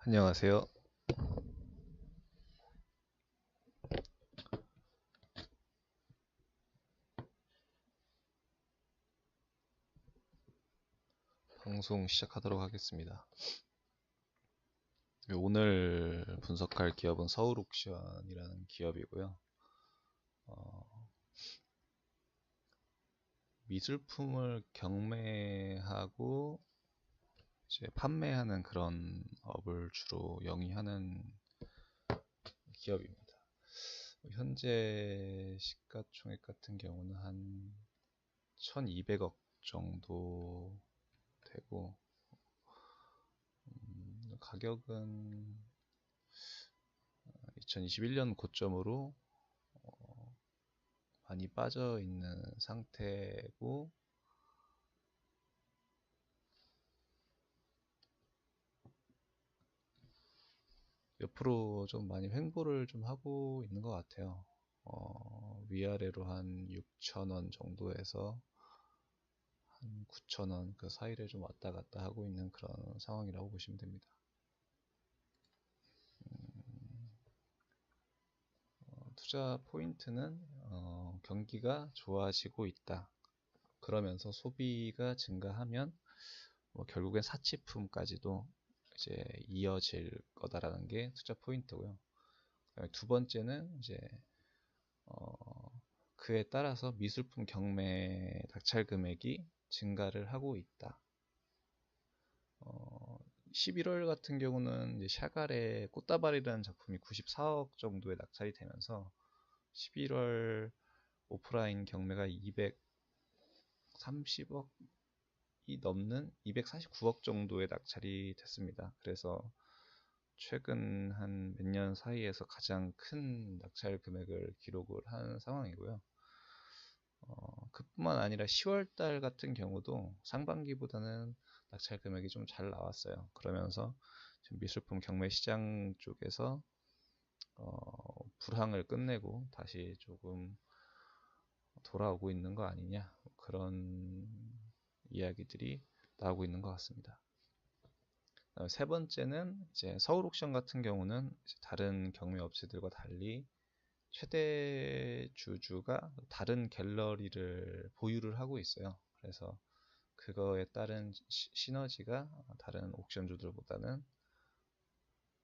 안녕하세요. 방송 시작하도록 하겠습니다. 오늘 분석할 기업은 서울옥션이라는 기업이고요. 미술품을 경매하고 이제 판매하는 그런 업을 주로 영위하는 기업입니다. 현재 시가총액 같은 경우는 한 1200억 정도 되고, 가격은 2021년 고점으로 많이 빠져 있는 상태고, 옆으로 좀 많이 횡보를 좀 하고 있는 것 같아요. 위아래로 한 6,000원 정도에서 한 9,000원 그 사이를 좀 왔다 갔다 하고 있는 그런 상황이라고 보시면 됩니다. 투자 포인트는 경기가 좋아지고 있다. 그러면서 소비가 증가하면 결국엔 사치품까지도 이제 이어질 거다라는 게 투자 포인트고요. 두 번째는 이제 그에 따라서 미술품 경매 낙찰 금액이 증가를 하고 있다. 11월 같은 경우는 이제 샤갈의 꽃다발이라는 작품이 94억 정도에 낙찰이 되면서 11월 오프라인 경매가 230억이 넘는 249억 정도에 낙찰이 됐습니다. 그래서 최근 한 몇 년 사이에서 가장 큰 낙찰 금액을 기록을 한 상황이고요. 그뿐만 아니라 10월 달 같은 경우도 상반기보다는 낙찰 금액이 좀 잘 나왔어요. 그러면서 지금 미술품 경매 시장 쪽에서 불황을 끝내고 다시 조금 돌아오고 있는 거 아니냐, 그런 이야기들이 나오고 있는 것 같습니다. 세 번째는 이제 서울 옥션 같은 경우는 다른 경매 업체들과 달리 최대 주주가 다른 갤러리를 보유를 하고 있어요. 그래서 그거에 따른 시너지가 다른 옥션주들보다는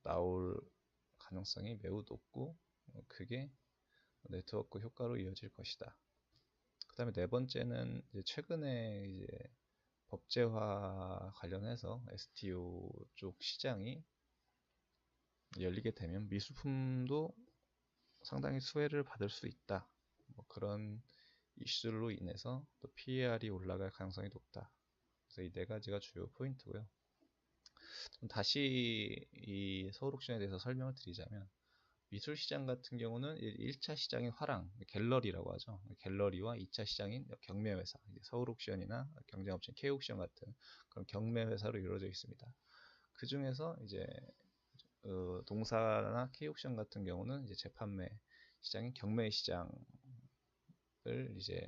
나올 가능성이 매우 높고, 그게 네트워크 효과로 이어질 것이다. 그 다음에 네 번째는 이제 최근에 이제 법제화 관련해서 STO 쪽 시장이 열리게 되면 미술품도 상당히 수혜를 받을 수 있다. 그런 이슈로 인해서 또 PER이 올라갈 가능성이 높다. 그래서 이 네 가지가 주요 포인트고요. 다시 이 서울옥션에 대해서 설명을 드리자면, 미술시장 같은 경우는 1차 시장인 화랑, 갤러리라고 하죠. 갤러리와 2차 시장인 경매회사, 서울옥션이나 경쟁업체인 K옥션 같은 그런 경매회사로 이루어져 있습니다. 그 중에서 이제 동사나 K옥션 같은 경우는 이제 재판매 시장인 경매 시장을 이제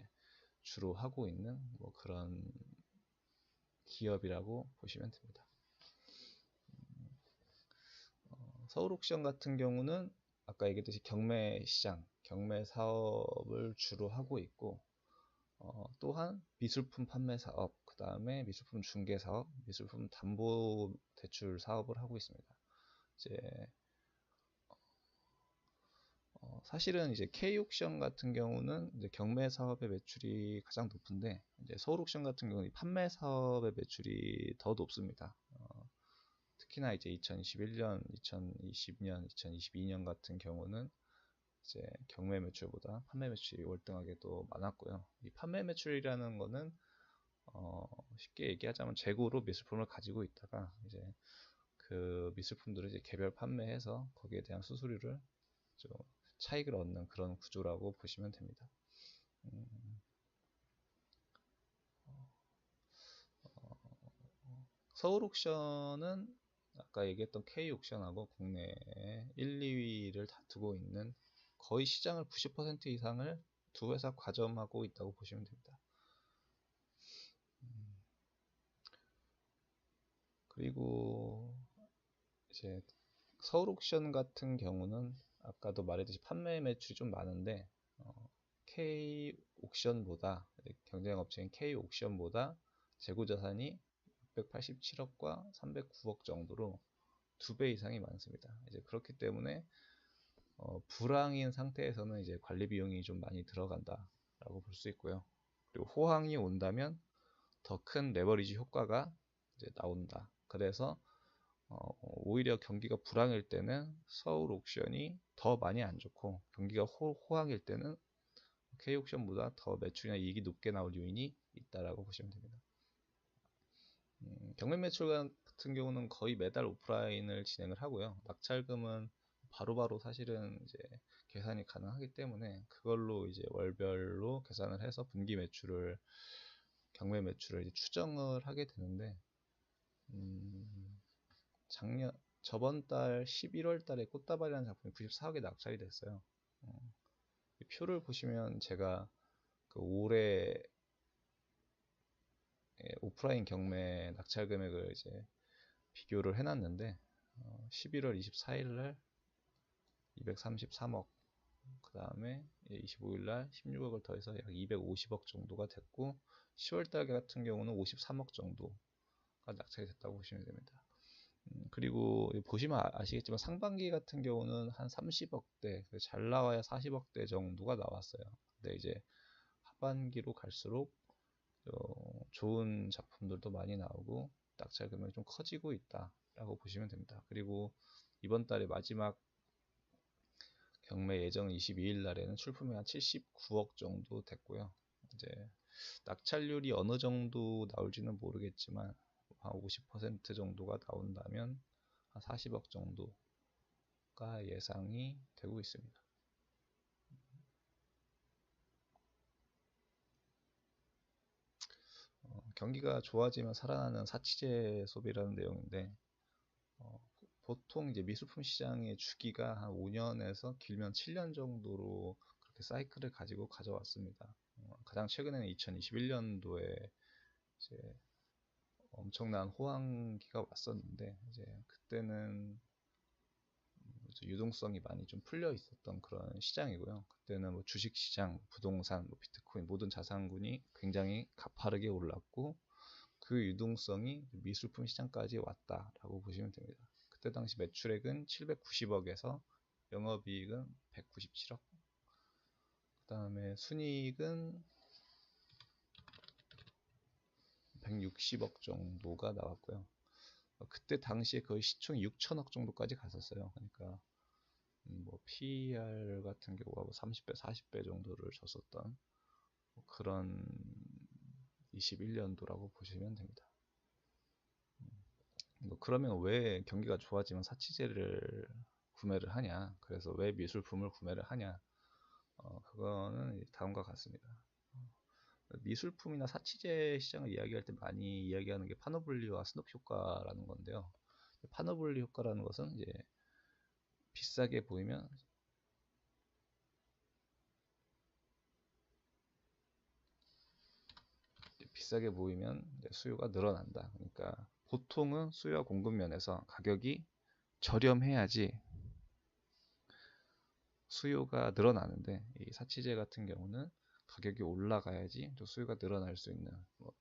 주로 하고 있는 그런 기업이라고 보시면 됩니다. 서울옥션 같은 경우는 아까 얘기했듯이 경매 시장, 경매 사업을 주로 하고 있고, 또한 미술품 판매 사업, 그 다음에 미술품 중개 사업, 미술품 담보 대출 사업을 하고 있습니다. 이제 사실은 이제 K옥션 같은 경우는 이제 경매 사업의 매출이 가장 높은데, 이제 서울옥션 같은 경우는 판매 사업의 매출이 더 높습니다. 특히나 이제 2021년, 2020년, 2022년 같은 경우는 이제 경매 매출보다 판매 매출이 월등하게 또 많았고요. 이 판매 매출이라는 거는 쉽게 얘기하자면 재고로 미술품을 가지고 있다가 이제 그 미술품들을 이제 개별 판매해서 거기에 대한 수수료를 좀 차익을 얻는 그런 구조라고 보시면 됩니다. 서울 옥션은 아까 얘기했던 K 옥션하고 국내 1, 2위를 다투고 있는, 거의 시장을 90% 이상을 두 회사 과점하고 있다고 보시면 됩니다. 그리고 이제 서울 옥션 같은 경우는 아까도 말했듯이 판매 매출이 좀 많은데 K 옥션보다 경쟁 업체인 K 옥션보다 재고 자산이 687억과 309억 정도로 2배 이상이 많습니다. 이제 그렇기 때문에 불황인 상태에서는 이제 관리 비용이 좀 많이 들어간다라고 볼 수 있고요. 그리고 호황이 온다면 더 큰 레버리지 효과가 이제 나온다. 그래서 오히려 경기가 불황일 때는 서울 옥션이 더 많이 안 좋고 경기가 호황일 때는 K 옥션보다 더 매출이나 이익이 높게 나올 요인이 있다라고 보시면 됩니다. 경매 매출 같은 경우는 거의 매달 오프라인을 진행을 하고요. 낙찰금은 바로바로 사실은 이제 계산이 가능하기 때문에 그걸로 이제 월별로 계산을 해서 분기 매출을 경매 매출을 이제 추정을 하게 되는데 저번 달 11월 달에 꽃다발이라는 작품이 94억에 낙찰이 됐어요. 이 표를 보시면 제가 그 올해 오프라인 경매 낙찰 금액을 이제 비교를 해놨는데 11월 24일 날 233억, 그 다음에 25일 날 16억을 더해서 약 250억 정도가 됐고 10월 달 같은 경우는 53억 정도가 낙찰이 됐다고 보시면 됩니다. 그리고 보시면 아시겠지만 상반기 같은 경우는 한 30억대, 잘 나와야 40억대 정도가 나왔어요. 근데 이제 하반기로 갈수록 좋은 작품들도 많이 나오고 낙찰 금액이 좀 커지고 있다라고 보시면 됩니다. 그리고 이번 달에 마지막 경매 예정 22일 날에는 출품이 한 79억 정도 됐고요. 이제 낙찰률이 어느 정도 나올지는 모르겠지만 한 50% 정도가 나온다면 한 40억 정도가 예상이 되고 있습니다. 경기가 좋아지면 살아나는 사치제 소비라는 내용인데 보통 이제 미술품 시장의 주기가 한 5년에서 길면 7년 정도로 그렇게 사이클을 가지고 가져왔습니다. 가장 최근에는 2021년도에 이제 엄청난 호황기가 왔었는데 이제 그때는 유동성이 많이 좀 풀려 있었던 그런 시장이고요. 그때는 뭐 주식 시장, 부동산, 뭐 비트코인 모든 자산군이 굉장히 가파르게 올랐고 그 유동성이 미술품 시장까지 왔다라고 보시면 됩니다. 그때 당시 매출액은 790억에서 영업이익은 197억, 그 다음에 순이익은 160억 정도가 나왔고요. 그때 당시에 거의 시총이 6천억 정도까지 갔었어요. 그러니까 뭐 PER 같은 경우가 뭐 30배, 40배 정도를 줬었던 그런 21년도라고 보시면 됩니다. 그러면 왜 경기가 좋아지면 사치제를 구매를 하냐? 그래서 왜 미술품을 구매를 하냐? 그거는 다음과 같습니다. 미술품이나 사치제 시장을 이야기할 때 많이 이야기하는 게 파노블리와 스눕 효과라는 건데요. 파노블리 효과라는 것은 이제 비싸게 보이면 수요가 늘어난다. 그러니까 보통은 수요와 공급 면에서 가격이 저렴해야지 수요가 늘어나는데 이 사치제 같은 경우는 가격이 올라가야지 또 수요가 늘어날 수 있는 뭐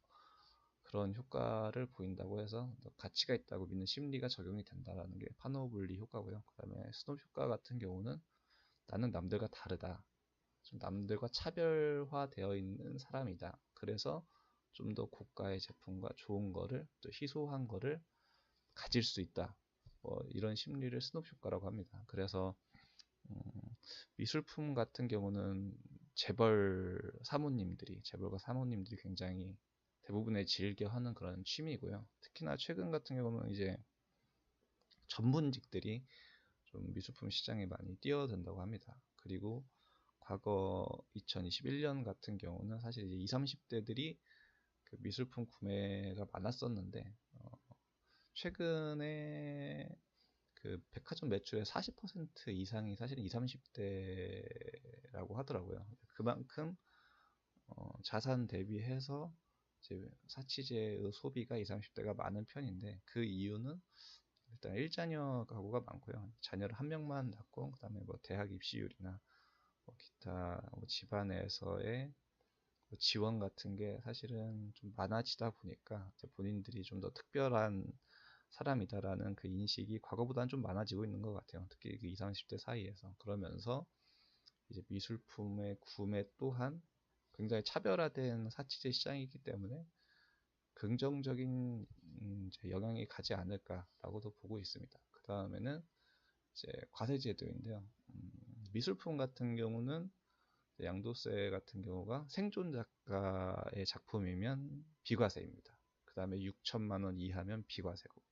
그런 효과를 보인다고 해서 가치가 있다고 믿는 심리가 적용이 된다라는 게 파노블리 효과고요. 그 다음에 스노우 효과 같은 경우는 나는 남들과 다르다, 좀 남들과 차별화되어 있는 사람이다. 그래서 좀 더 고가의 제품과 좋은 거를 또 희소한 거를 가질 수 있다. 뭐 이런 심리를 스눕 효과라고 합니다. 그래서 미술품 같은 경우는 재벌과 사모님들이 굉장히 대부분의 즐겨 하는 그런 취미이고요. 특히나 최근 같은 경우는 이제 전문직들이 좀 미술품 시장에 많이 뛰어든다고 합니다. 그리고 과거 2021년 같은 경우는 사실 이제 20, 30대들이 그 미술품 구매가 많았었는데 최근에 그 백화점 매출의 40% 이상이 사실은 20, 30대라고 하더라고요. 그만큼 자산 대비해서 이제 사치제의 소비가 20, 30대가 많은 편인데 그 이유는 일단 1자녀 가구가 많고요. 자녀를 한 명만 낳고 그다음에 뭐 대학 입시율이나 뭐 기타 뭐 집안에서의 뭐 지원 같은 게 사실은 좀 많아지다 보니까 본인들이 좀 더 특별한 사람이다라는 그 인식이 과거보다는 좀 많아지고 있는 것 같아요. 특히 그 20, 30대 사이에서. 그러면서 이제 미술품의 구매 또한 굉장히 차별화된 사치제 시장이기 때문에 긍정적인 이제 영향이 가지 않을까라고도 보고 있습니다. 그 다음에는 이제 과세제도인데요. 미술품 같은 경우는 양도세 같은 경우가 생존 작가의 작품이면 비과세입니다. 그 다음에 6천만 원 이하면 비과세고,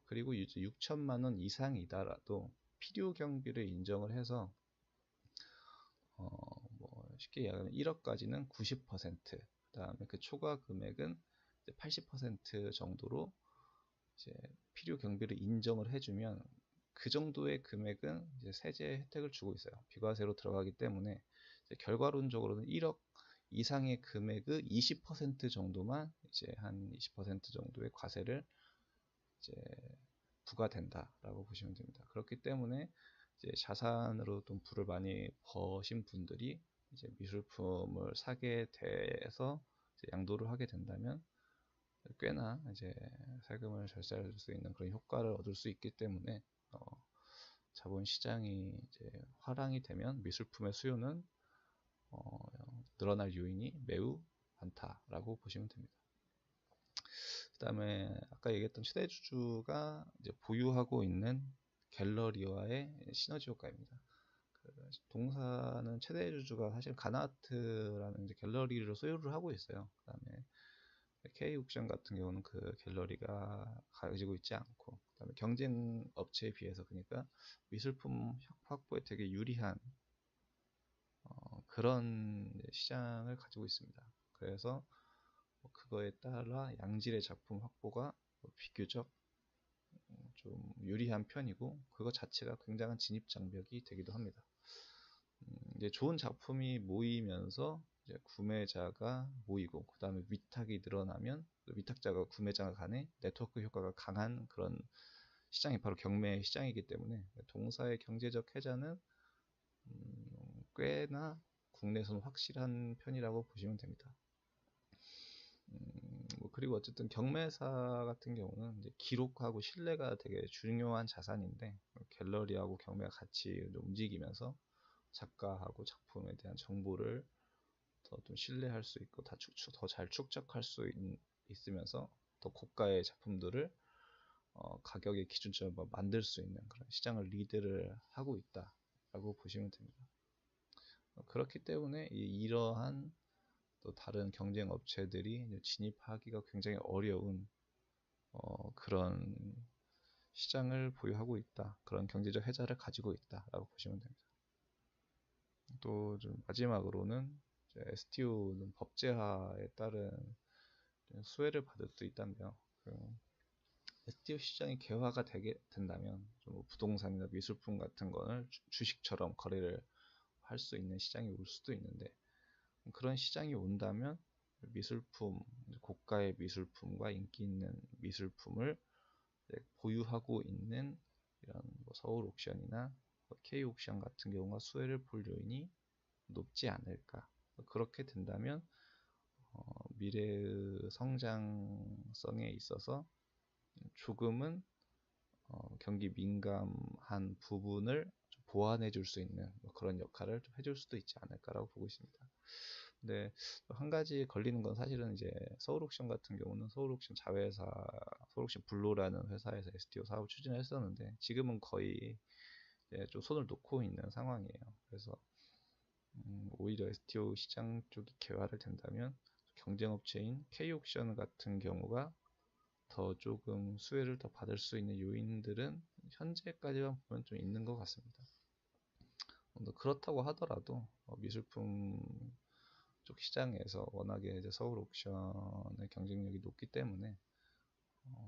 그리고 이제 6천만 원 이상이다라도 필요 경비를 인정을 해서 뭐 쉽게 얘기하면 1억까지는 90%, 그다음에 그 초과 금액은 80% 정도로 이제 필요 경비를 인정을 해주면 그 정도의 금액은 이제 세제 혜택을 주고 있어요. 비과세로 들어가기 때문에 결과론적으로는 1억 이상의 금액의 20% 정도만 이제 한 20% 정도의 과세를 이제 부과된다라고 보시면 됩니다. 그렇기 때문에 이제 자산으로 돈 불을 많이 버신 분들이 이제 미술품을 사게 돼서 이제 양도를 하게 된다면 꽤나 이제 세금을 절세할 수 있는 그런 효과를 얻을 수 있기 때문에 자본 시장이 이제 화랑이 되면 미술품의 수요는 늘어날 요인이 매우 많다라고 보시면 됩니다. 그 다음에 아까 얘기했던 최대주주가 이제 보유하고 있는 갤러리와의 시너지 효과입니다. 그 동사는 최대주주가 사실 가나아트라는 이제 갤러리를 소유를 하고 있어요. 그 다음에 K옥션 같은 경우는 그 갤러리가 가지고 있지 않고, 그다음에 경쟁 업체에 비해서 그러니까 미술품 확보에 되게 유리한 그런 시장을 가지고 있습니다. 그래서 그거에 따라 양질의 작품 확보가 비교적 좀 유리한 편이고, 그거 자체가 굉장한 진입 장벽이 되기도 합니다. 이제 좋은 작품이 모이면서 이제 구매자가 모이고, 그 다음에 위탁이 늘어나면 위탁자가 구매자 간의 네트워크 효과가 강한 그런 시장이 바로 경매 시장이기 때문에 동사의 경제적 혜자는 꽤나 국내에서는 확실한 편이라고 보시면 됩니다. 뭐 그리고 어쨌든 경매사 같은 경우는 이제 기록하고 신뢰가 되게 중요한 자산인데, 갤러리하고 경매가 같이 움직이면서 작가하고 작품에 대한 정보를 더 좀 신뢰할 수 있고 더 잘 축적할 수 있으면서 더 고가의 작품들을 가격의 기준점을 만들 수 있는 그런 시장을 리드를 하고 있다라고 보시면 됩니다. 그렇기 때문에 이러한 또 다른 경쟁 업체들이 진입하기가 굉장히 어려운 그런 시장을 보유하고 있다, 그런 경제적 혜자를 가지고 있다라고 보시면 됩니다. 또 좀 마지막으로는 STO는 법제화에 따른 수혜를 받을 수 있다며, STO 시장이 개화가 된다면 좀 부동산이나 미술품 같은 거를 주식처럼 거래를 할 수 있는 시장이 올 수도 있는데, 그런 시장이 온다면 미술품, 고가의 미술품과 인기 있는 미술품을 보유하고 있는 이런 뭐 서울 옥션이나 K 옥션 같은 경우가 수혜를 볼 요인이 높지 않을까. 그렇게 된다면 미래의 성장성에 있어서 조금은 경기 민감한 부분을 좀 보완해 줄 수 있는 그런 역할을 좀 해줄 수도 있지 않을까라고 보고 있습니다. 근데 한 가지 걸리는 건 사실은 이제 서울옥션 같은 경우는 서울옥션 자회사, 서울옥션 블루라는 회사에서 STO 사업을 추진을 했었는데 지금은 거의 좀 손을 놓고 있는 상황이에요. 그래서 오히려 STO 시장 쪽이 개화를 된다면 경쟁업체인 K옥션 같은 경우가 더 조금 수혜를 더 받을 수 있는 요인들은 현재까지만 보면 좀 있는 것 같습니다. 그렇다고 하더라도 미술품 쪽 시장에서 워낙에 이제 서울 옥션의 경쟁력이 높기 때문에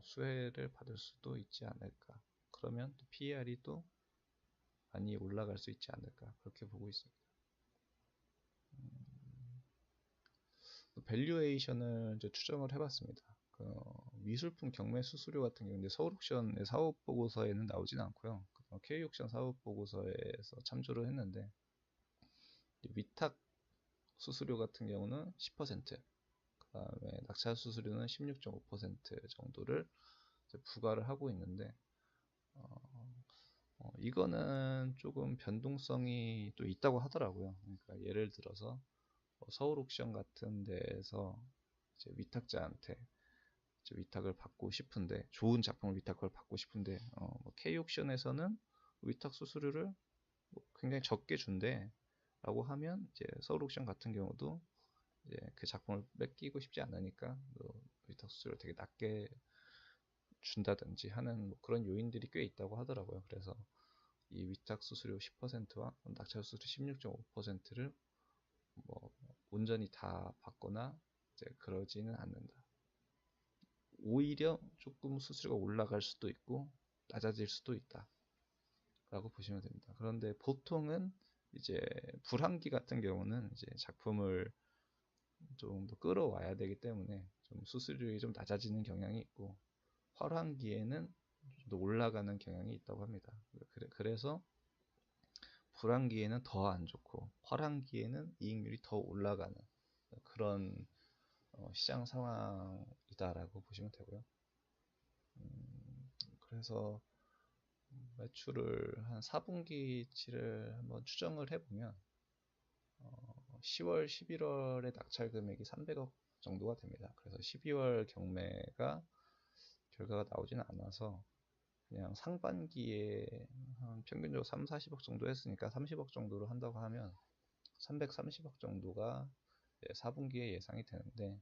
수혜를 받을 수도 있지 않을까. 그러면 또 PER이 또 많이 올라갈 수 있지 않을까, 그렇게 보고 있습니다. 밸류에이션을 이제 추정을 해봤습니다. 미술품 경매 수수료 같은 경우는 서울옥션의 사업 보고서에는 나오진 않고요. K옥션 사업 보고서에서 참조를 했는데 위탁 수수료 같은 경우는 10%, 그다음에 낙찰 수수료는 16.5% 정도를 부과를 하고 있는데 이거는 조금 변동성이 또 있다고 하더라고요. 그러니까 예를 들어서 서울옥션 같은 데에서 이제 위탁자한테 이제 위탁을 받고 싶은데, 좋은 작품을 위탁을 받고 싶은데 뭐 K옥션에서는 위탁 수수료를 뭐 굉장히 적게 준대 라고 하면, 이제 서울옥션 같은 경우도 이제 그 작품을 뺏기고 싶지 않으니까 위탁 수수료를 되게 낮게 준다든지 하는 뭐 그런 요인들이 꽤 있다고 하더라고요. 그래서 이 위탁 수수료 10%와 낙찰 수수료 16.5%를 뭐 온전히 다 받거나 이제 그러지는 않는다. 오히려 조금 수수료가 올라갈 수도 있고 낮아질 수도 있다 라고 보시면 됩니다. 그런데 보통은 이제 불황기 같은 경우는 이제 작품을 좀 더 끌어와야 되기 때문에 좀 수수료가 좀 낮아지는 경향이 있고, 활황기에는 좀 더 올라가는 경향이 있다고 합니다. 그래서 불황기에는 더 안 좋고 활황기에는 이익률이 더 올라가는 그런 시장 상황이다라고 보시면 되고요. 그래서 매출을 한 4분기치를 한번 추정을 해보면 10월, 11월의 낙찰 금액이 300억 정도가 됩니다. 그래서 12월 경매가 결과가 나오지는 않아서 그냥 상반기에 한 평균적으로 3, 40억 정도 했으니까 30억 정도로 한다고 하면 330억 정도가 4분기에 예상이 되는데,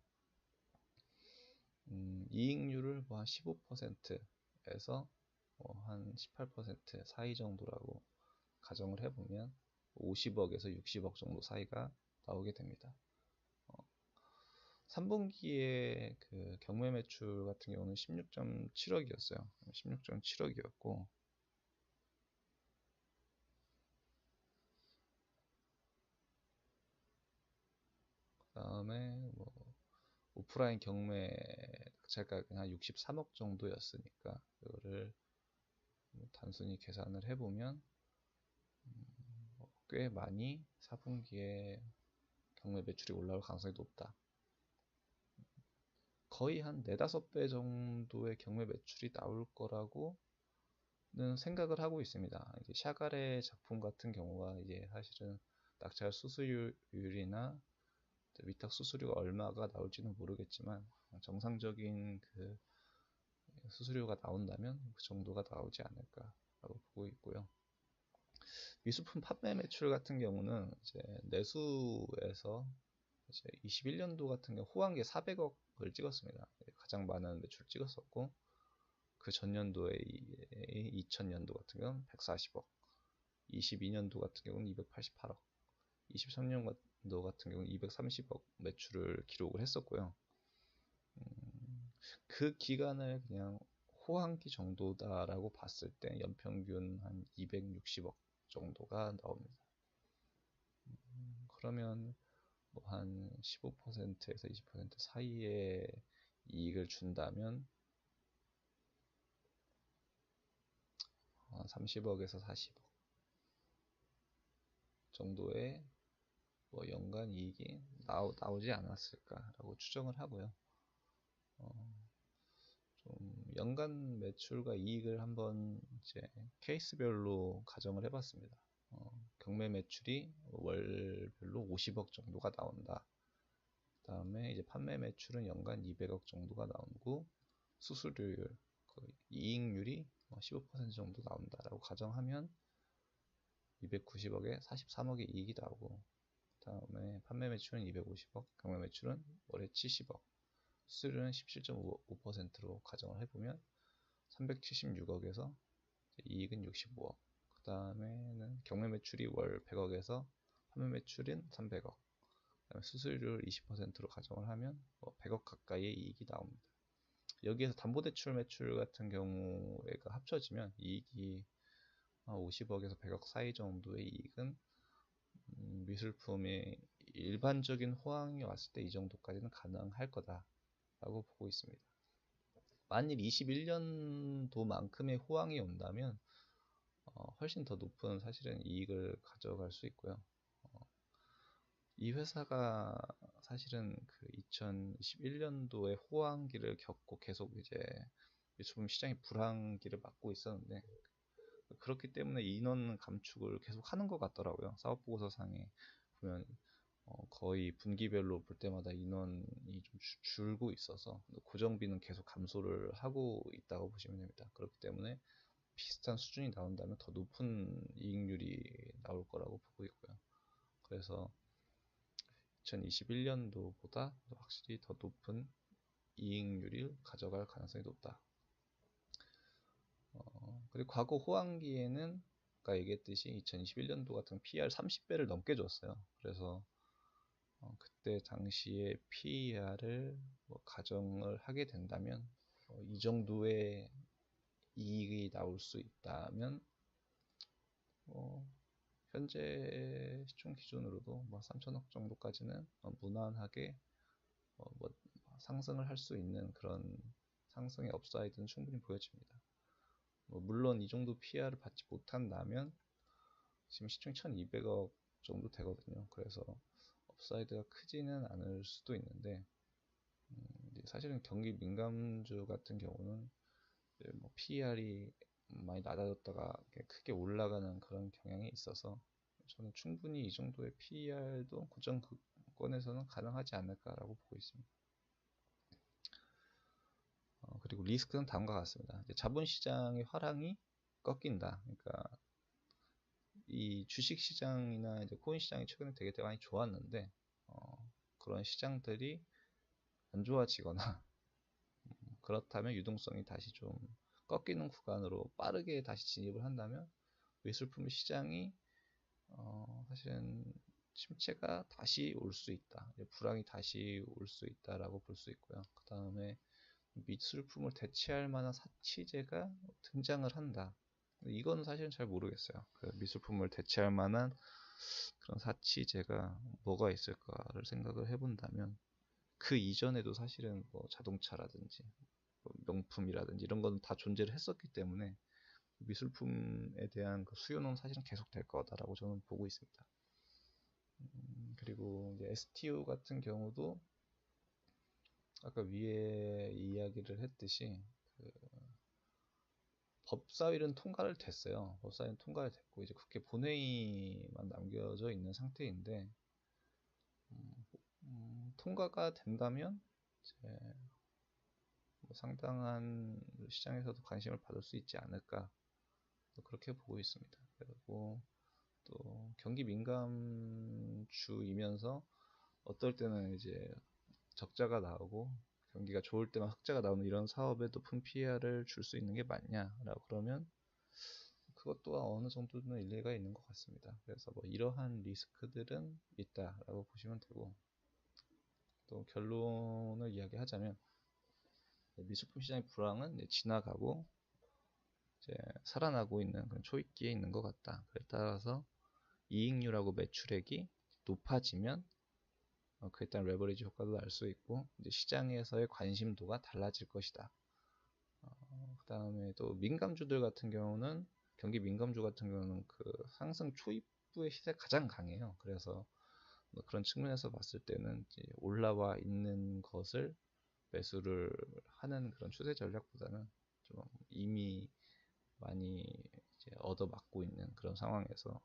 이익률을 뭐 한 15%에서 뭐 한 18% 사이 정도라고 가정을 해보면 50억에서 60억 정도 사이가 나오게 됩니다. 3분기에 그 경매 매출 같은 경우는 16.7억이었어요. 16.7억이었고, 그 다음에 뭐 오프라인 경매 낙찰가가 한 63억 정도였으니까 이거를 단순히 계산을 해보면 꽤 많이 4분기에 경매 매출이 올라올 가능성이 높다. 거의 한 4, 5배 정도의 경매 매출이 나올 거라고는 생각을 하고 있습니다. 이제 샤갈의 작품 같은 경우가 이제 사실은 낙찰 수수료율이나 위탁 수수료가 얼마가 나올지는 모르겠지만 정상적인 그 수수료가 나온다면 그 정도가 나오지 않을까라고 보고 있고요. 미술품 판매 매출 같은 경우는 이제 내수에서 이제 21년도 같은 경우 호황기에 400억을 찍었습니다. 가장 많은 매출 찍었었고, 그 전년도에 2000년도 같은 경우는 140억, 22년도 같은 경우는 288억, 23년도 같은 경우는 230억 매출을 기록을 했었고요. 그 기간을 그냥 호황기 정도다라고 봤을 때 연평균 한 260억 정도가 나옵니다. 그러면 뭐 한 15%에서 20% 사이의 이익을 준다면 30억에서 40억 정도의 뭐 연간 이익이 나오지 않았을까라고 추정을 하고요. 좀 연간 매출과 이익을 한번 이제 케이스별로 가정을 해봤습니다. 경매 매출이 월별로 50억 정도가 나온다. 그 다음에 이제 판매 매출은 연간 200억 정도가 나오고, 수수료율, 이익률이 15% 정도 나온다라고 가정하면 290억에 43억의 이익이 나오고, 그 다음에 판매 매출은 250억, 경매 매출은 월에 70억, 수수료는 17.5%로 가정을 해보면 376억에서 이익은 65억, 그 다음에는 경매 매출이 월 100억에서 판매 매출은 300억, 그다음에 수수료를 20%로 가정을 하면 100억 가까이의 이익이 나옵니다. 여기에서 담보대출 매출 같은 경우가 합쳐지면 이익이 50억에서 100억 사이 정도의 이익은 미술품의 일반적인 호황이 왔을 때 이 정도까지는 가능할 거다라고 보고 있습니다. 만일 21년도만큼의 호황이 온다면 훨씬 더 높은 사실은 이익을 가져갈 수 있고요. 이 회사가 사실은 그 2021년도에 호황기를 겪고 계속 이제 미술품 시장이 불황기를 맞고 있었는데, 그렇기 때문에 인원 감축을 계속 하는 것 같더라고요. 사업보고서상에 보면 거의 분기별로 볼 때마다 인원이 좀 줄고 있어서 고정비는 계속 감소를 하고 있다고 보시면 됩니다. 그렇기 때문에 비슷한 수준이 나온다면 더 높은 이익률이 나올 거라고 보고 있고요. 그래서 2021년도보다 확실히 더 높은 이익률을 가져갈 가능성이 높다. 그리고 과거 호황기에는 아까 얘기했듯이 2021년도 같은 PER 30배를 넘게 줬어요. 그래서 그때 당시에 PER을 가정을 하게 된다면 이 정도의 이익이 나올 수 있다면 현재 시총 기준으로도 3천억 정도까지는 무난하게 상승을 할 수 있는 그런 상승의 업사이드는 충분히 보여집니다. 물론 이 정도 PER을 받지 못한다면 지금 시총이 1200억 정도 되거든요. 그래서 업사이드가 크지는 않을 수도 있는데, 사실은 경기 민감주 같은 경우는 PER이 많이 낮아졌다가 크게 올라가는 그런 경향이 있어서 저는 충분히 이 정도의 PER도 고정권에서는 가능하지 않을까라고 보고 있습니다. 그리고 리스크는 다음과 같습니다. 자본시장의 화랑이 꺾인다. 그러니까 이 주식시장이나 이제 코인시장이 최근에 되게 많이 좋았는데 그런 시장들이 안 좋아지거나 그렇다면 유동성이 다시 좀 꺾이는 구간으로 빠르게 다시 진입을 한다면 미술품 시장이 사실은 침체가 다시 올 수 있다. 불황이 다시 올 수 있다라고 볼 수 있고요. 그 다음에 미술품을 대체할 만한 사치제가 등장을 한다. 이건 사실은 잘 모르겠어요. 그 미술품을 대체할 만한 그런 사치제가 뭐가 있을까를 생각을 해본다면 그 이전에도 사실은 자동차라든지 명품이라든지 이런 건 다 존재를 했었기 때문에 미술품에 대한 그 수요는 사실은 계속될 거다라고 저는 보고 있습니다. 그리고 이제 STU 같은 경우도 아까 위에 이야기를 했듯이 법사위는 통과를 됐어요. 법사위는 통과를 됐고 이제 국회 본회의만 남겨져 있는 상태인데 통과가 된다면 이제 상당한 시장에서도 관심을 받을 수 있지 않을까 그렇게 보고 있습니다. 그리고 또 경기 민감주이면서 어떨 때는 이제 적자가 나오고 경기가 좋을 때만 흑자가 나오는 이런 사업에 높은 PER을 줄 수 있는 게 맞냐라고 그러면 그것 또한 어느 정도는 일리가 있는 것 같습니다. 그래서 이러한 리스크들은 있다라고 보시면 되고, 또 결론을 이야기하자면 미술품 시장의 불황은 이제 지나가고 이제 살아나고 있는 그런 초입기에 있는 것 같다. 그에 따라서 이익률하고 매출액이 높아지면 그에 따른 레버리지 효과도 날 수 있고 이제 시장에서의 관심도가 달라질 것이다. 그 다음에 또 민감주들 같은 경우는 경기 민감주 같은 경우는 그 상승 초입부의 시세가 가장 강해요. 그래서 그런 측면에서 봤을 때는 이제 올라와 있는 것을 매수를 하는 그런 추세 전략보다는 좀 이미 많이 이제 얻어맞고 있는 그런 상황에서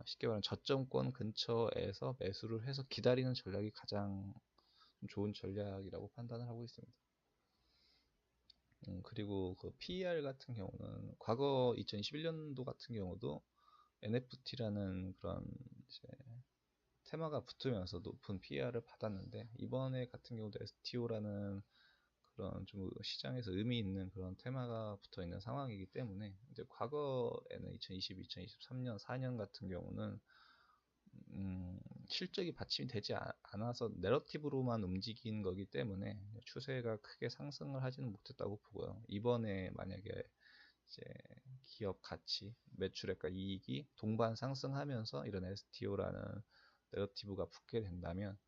쉽게 말하면 저점권 근처에서 매수를 해서 기다리는 전략이 가장 좋은 전략이라고 판단을 하고 있습니다. 그리고 그 PER 같은 경우는 과거 2021년도 같은 경우도 NFT라는 그런 이제 테마가 붙으면서 높은 PER을 받았는데 이번에 같은 경우도 STO라는 그런 좀 시장에서 의미 있는 그런 테마가 붙어 있는 상황이기 때문에 이제 과거에는 2020, 2023년, 4년 같은 경우는 실적이 받침이 되지 않아서 내러티브로만 움직인 거기 때문에 추세가 크게 상승을 하지는 못했다고 보고요. 이번에 만약에 이제 기업 가치, 매출액과 이익이 동반 상승하면서 이런 STO라는 내러티브가 붙게 된다면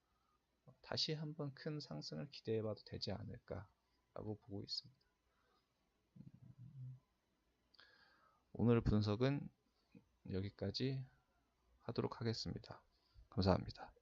다시 한번 큰 상승을 기대해봐도 되지 않을까 라고 보고 있습니다. 오늘 분석은 여기까지 하도록 하겠습니다. 감사합니다.